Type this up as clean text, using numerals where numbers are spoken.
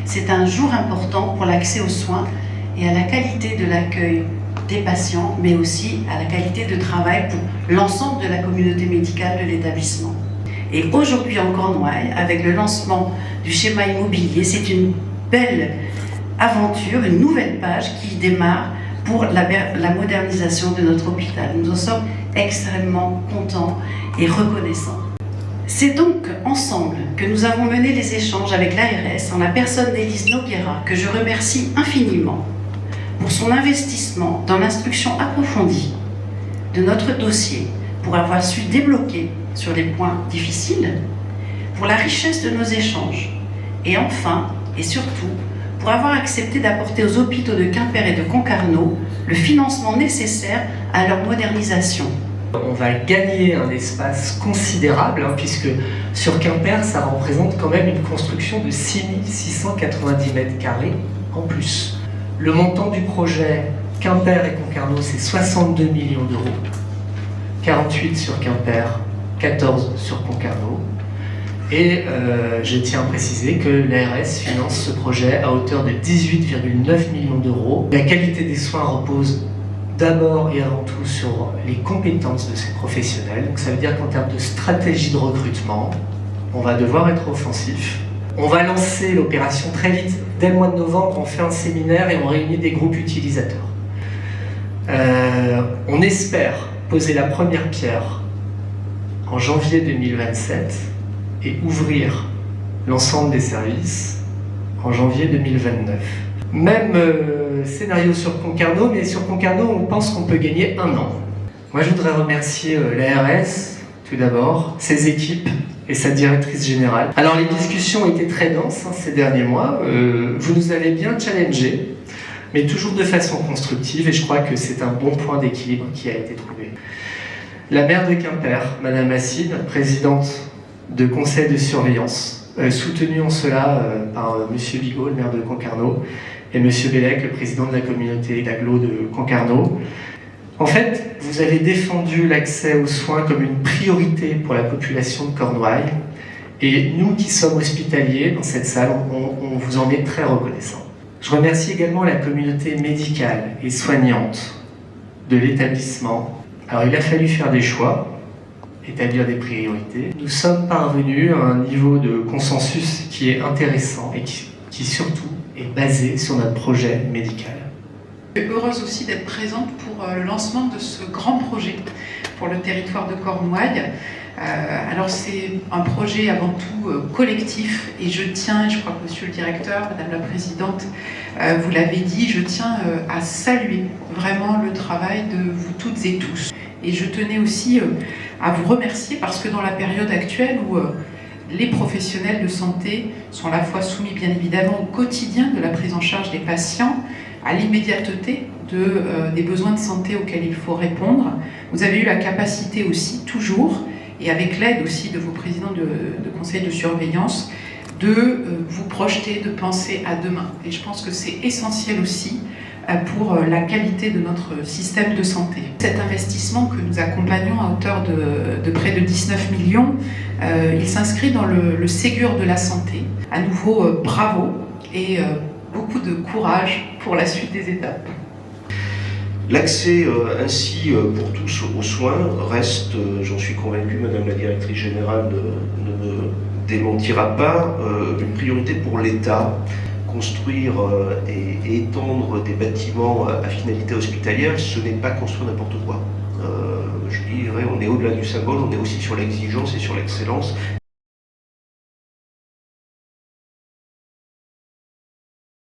C'est un jour important pour l'accès aux soins et à la qualité de l'accueil des patients, mais aussi à la qualité de travail pour l'ensemble de la communauté médicale de l'établissement. Et aujourd'hui en Cornouailles, avec le lancement du schéma immobilier, c'est une belle aventure, une nouvelle page qui démarre pour la modernisation de notre hôpital. Nous en sommes extrêmement contents et reconnaissants. C'est donc ensemble que nous avons mené les échanges avec l'ARS en la personne d'Élise Noguera, que je remercie infiniment pour son investissement dans l'instruction approfondie de notre dossier, pour avoir su débloquer sur les points difficiles, pour la richesse de nos échanges, et enfin, et surtout, pour avoir accepté d'apporter aux hôpitaux de Quimper et de Concarneau le financement nécessaire à leur modernisation. On va gagner un espace considérable, puisque sur Quimper, ça représente quand même une construction de 6690 mètres carrés en plus. Le montant du projet Quimper et Concarneau, c'est 62 millions d'euros. 48 sur Quimper, 14 sur Concarneau. Et je tiens à préciser que l'ARS finance ce projet à hauteur de 18,9 millions d'euros. La qualité des soins repose d'abord et avant tout sur les compétences de ces professionnels. Donc ça veut dire qu'en termes de stratégie de recrutement, on va devoir être offensif. On va lancer l'opération très vite. Dès le mois de novembre, on fait un séminaire et on réunit des groupes utilisateurs. On espère poser la première pierre en janvier 2027 et ouvrir l'ensemble des services en janvier 2029. Même scénario sur Concarneau, mais sur Concarneau, on pense qu'on peut gagner 1 an. Moi, je voudrais remercier l'ARS, tout d'abord, ses équipes et sa directrice générale. Alors, les discussions ont été très denses ces derniers mois. Vous nous avez bien challengés, mais toujours de façon constructive, et je crois que c'est un bon point d'équilibre qui a été trouvé. La maire de Quimper, Madame Assine, présidente de conseil de surveillance, soutenu en cela par Monsieur Bigot, le maire de Concarneau, et Monsieur Bellec, le président de la communauté d'agglo de Concarneau. En fait, vous avez défendu l'accès aux soins comme une priorité pour la population de Cornouailles, et nous qui sommes hospitaliers dans cette salle, on vous en est très reconnaissants. Je remercie également la communauté médicale et soignante de l'établissement. Alors il a fallu faire des choix, établir des priorités. Nous sommes parvenus à un niveau de consensus qui est intéressant et qui surtout est basé sur notre projet médical. Je suis heureuse aussi d'être présente pour le lancement de ce grand projet pour le territoire de Cornouailles. Alors c'est un projet avant tout collectif et je tiens, je crois que monsieur le directeur, madame la présidente, vous l'avez dit, je tiens à saluer vraiment le travail de vous toutes et tous. Et je tenais aussi à vous remercier parce que dans la période actuelle où les professionnels de santé sont à la fois soumis bien évidemment au quotidien de la prise en charge des patients, à l'immédiateté des besoins de santé auxquels il faut répondre. Vous avez eu la capacité aussi toujours, et avec l'aide aussi de vos présidents de conseil de surveillance, de vous projeter, de penser à demain. Et je pense que c'est essentiel aussi pour la qualité de notre système de santé. Cet investissement que nous accompagnons à hauteur de près de 19 millions, il s'inscrit dans le Ségur de la santé. À nouveau, bravo et beaucoup de courage pour la suite des étapes. L'accès ainsi pour tous aux soins reste, j'en suis convaincu, Madame la Directrice Générale ne me démentira pas, une priorité pour l'État. Construire et étendre des bâtiments à finalité hospitalière, ce n'est pas construire n'importe quoi. Je dirais, on est au-delà du symbole, on est aussi sur l'exigence et sur l'excellence.